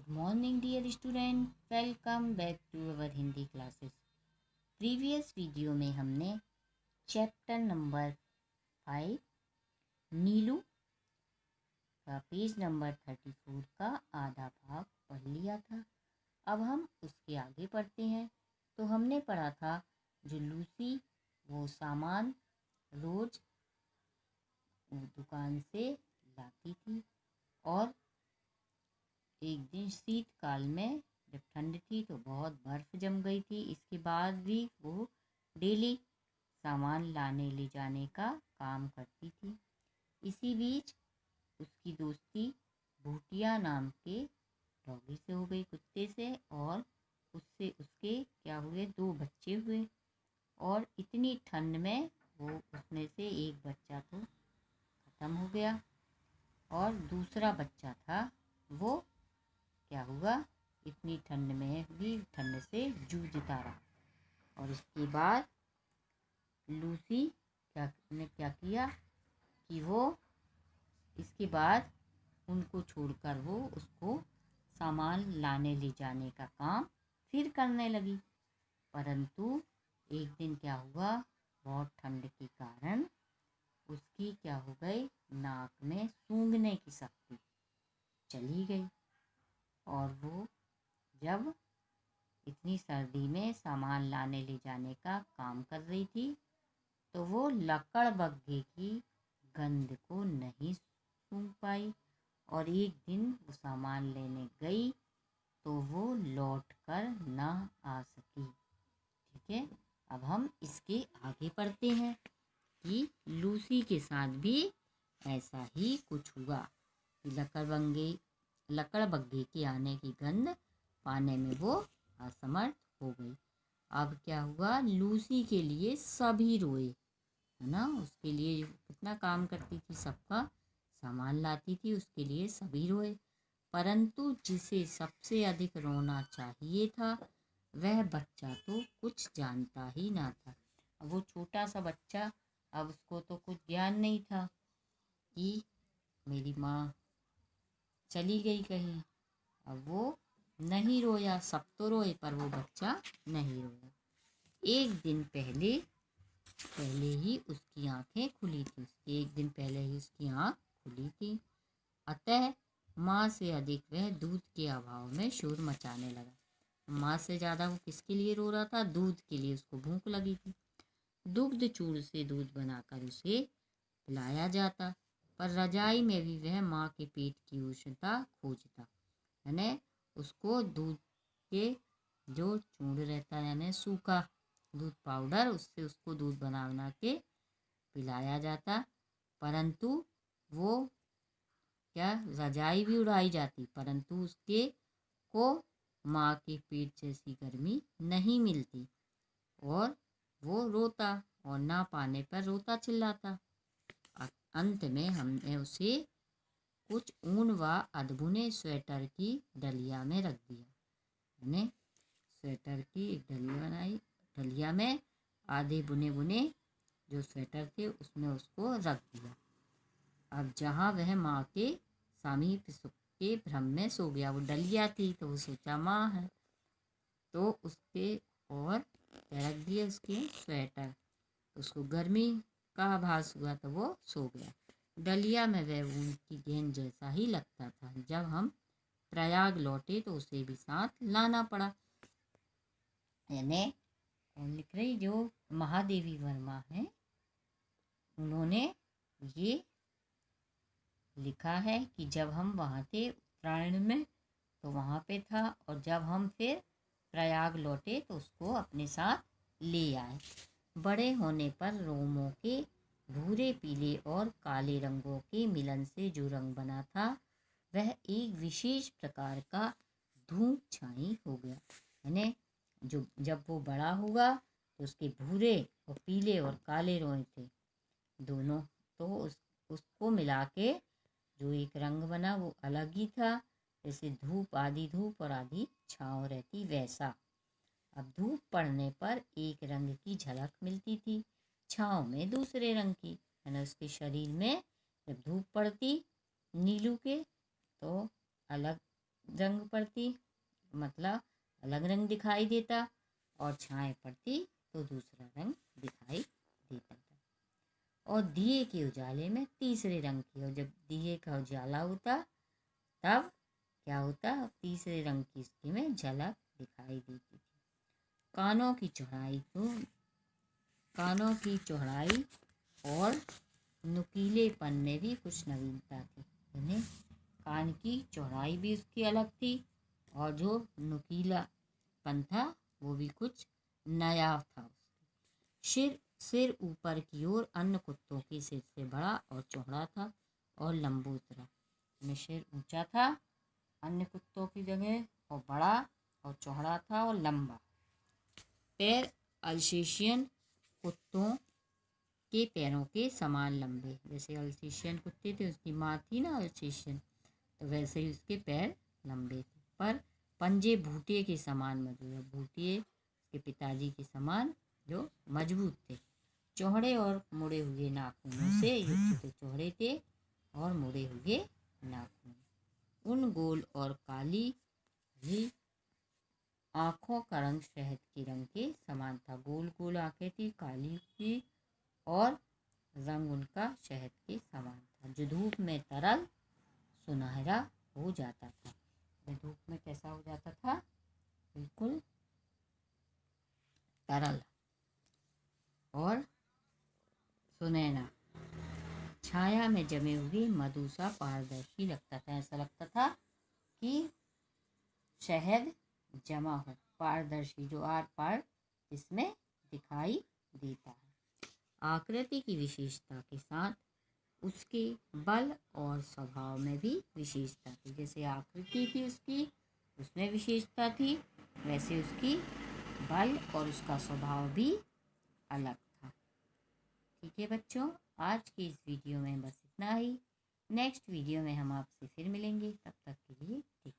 Good morning dear student, welcome back to our Hindi classes. Previous video में हमने chapter number 5 नीलू का page number 34 का आधा भाग पढ़ लिया था। अब हम उसके आगे पढ़ते हैं। तो हमने पढ़ा था जो लूसी वो सामान रोज दुकान से लाती थी और एक दिन शीतकाल में जब ठंड थी तो बहुत बर्फ़ जम गई थी। इसके बाद भी वो डेली सामान लाने ले जाने का काम करती थी। इसी बीच उसकी दोस्ती भूटिया नाम के डॉगी से हो गई, कुत्ते से, और उससे उसके क्या हुए, 2 बच्चे हुए। और इतनी ठंड में वो उसमें से एक बच्चा तो ख़त्म हो गया और दूसरा बच्चा था वो क्या हुआ, इतनी ठंड में भी ठंड से जूझता रहा। और इसके बाद लूसी ने क्या किया कि वो इसके बाद उनको छोड़कर वो उसको सामान लाने ले जाने का काम फिर करने लगी। परंतु एक दिन क्या हुआ, बहुत ठंड के कारण उसकी क्या हो गई, नाक में सूंघने की शक्ति चली गई। और वो जब इतनी सर्दी में सामान लाने ले जाने का काम कर रही थी तो वो लकड़बग्घे की गंध को नहीं सूंघ पाई। और एक दिन वो सामान लेने गई तो वो लौट कर ना आ सकी। ठीक है, अब हम इसके आगे पढ़ते हैं कि लूसी के साथ भी ऐसा ही कुछ हुआ कि लकड़बग्घे के आने की गंध पाने में वो असमर्थ हो गई। अब क्या हुआ, लूसी के लिए सभी रोए, है ना। उसके लिए कितना काम करती थी, सबका सामान लाती थी, उसके लिए सभी रोए। परंतु जिसे सबसे अधिक रोना चाहिए था वह बच्चा तो कुछ जानता ही ना था। अब वो छोटा सा बच्चा, अब उसको तो कुछ ज्ञान नहीं था कि मेरी माँ चली गई कहीं। अब वो नहीं रोया, सब तो रोए पर वो बच्चा नहीं रोया। एक दिन पहले ही उसकी आंखें खुली थी, एक दिन पहले ही उसकी आंख खुली थी। अतः माँ से अधिक वह दूध के अभाव में शोर मचाने लगा। माँ से ज़्यादा वो किसके लिए रो रहा था, दूध के लिए। उसको भूख लगी थी। दुग्ध चूड़ से दूध बनाकर उसे पिलाया जाता, पर रजाई में भी वह माँ के पेट की उष्णता खोजता। यानी उसको दूध के जो चूड़ रहता है, यानी सूखा दूध पाउडर, उससे उसको दूध बना के पिलाया जाता। परंतु वो क्या, रजाई भी उड़ाई जाती, परंतु उसके को माँ के पेट जैसी गर्मी नहीं मिलती और वो रोता और ना पाने पर रोता चिल्लाता। अंत में हमने उसे कुछ ऊन व अधबुने स्वेटर की डलिया में रख दिया। हमने स्वेटर की एक डलिया बनाई, डलिया में आधे बुने बुने जो स्वेटर थे उसमें उसको रख दिया। अब जहाँ वह माँ के समीप के भ्रम में सो गया। वो डलिया थी तो वो सोचा माँ है, तो उसके और रख दिए उसके स्वेटर, उसको गर्मी का आभास हुआ तो वो सो गया। डलिया में वह ऊन की गेंद जैसा ही लगता था। जब हम प्रयाग लौटे तो उसे भी साथ लाना पड़ा। यानी लिख रही जो महादेवी वर्मा है, उन्होंने ये लिखा है कि जब हम वहाँ थे उत्तरायण में तो वहाँ पे था, और जब हम फिर प्रयाग लौटे तो उसको अपने साथ ले आए। बड़े होने पर रोमों के भूरे, पीले और काले रंगों के मिलन से जो रंग बना था वह एक विशेष प्रकार का धूप छाई हो गया। यानी जो जब वो बड़ा हुआ तो उसके भूरे और पीले और काले रोए थे दोनों, तो उसको मिला के जो एक रंग बना वो अलग ही था। जैसे धूप, आधी धूप और आधी छाँव रहती, वैसा। अब धूप पड़ने पर एक रंग की झलक मिलती थी, छाँव में दूसरे रंग की। यानी उसके शरीर में जब धूप पड़ती नीलू के तो अलग रंग पड़ती मतलब अलग रंग दिखाई देता, और छाया पड़ती तो दूसरा रंग दिखाई देता था। और दिए के उजाले में तीसरे रंग की, और जब दिए का उजाला होता तब क्या होता, तीसरे रंग की इसकी में झलक दिखाई देती थी। कानों की चौड़ाई कानों की चौड़ाई और नुकीलेपन में भी कुछ नवीनता थी। यानी कान की चौड़ाई भी उसकी अलग थी, और जो नुकीलापन था वो भी कुछ नया था। सिर ऊपर की ओर अन्य कुत्तों के सिर से बड़ा और चौड़ा था और लंबोदरा। सिर ऊंचा था अन्य कुत्तों की जगह, और बड़ा और चौड़ा था और लंबा। पैर अल्सेशियन कुत्तों के पैरों के समान लंबे, जैसे अल्सेशियन कुत्ते थे उसकी माँ थी ना अल्सेशियन, तो वैसे ही उसके पैर लंबे थे। पर पंजे भूतिए के समान मजबूत, भूतिए के पिताजी के समान जो मजबूत थे। चौड़े और मुड़े हुए नाखूनों से युक्त थे, चौड़े थे और मुड़े हुए नाखून। उन गोल और काली ही आँखों का रंग शहद के रंग के समान था। गोल गोल आंखें थी, काली थी, और रंग उनका शहद के समान था, जो धूप में तरल सुनहरा हो जाता था। धूप में कैसा हो जाता था, बिल्कुल तरल और सुनहरा। छाया में जमे हुए मधु सा पारदर्शी लगता था, ऐसा लगता था कि शहद जमा हो, पारदर्शी, जो आर पार इसमें दिखाई देता है। आकृति की विशेषता के साथ उसके बल और स्वभाव में भी विशेषता थी। जैसे आकृति थी उसकी, उसमें विशेषता थी, वैसे उसकी बल और उसका स्वभाव भी अलग था। ठीक है बच्चों, आज के इस वीडियो में बस इतना ही। नेक्स्ट वीडियो में हम आपसे फिर मिलेंगे, तब तक के लिए ठीक।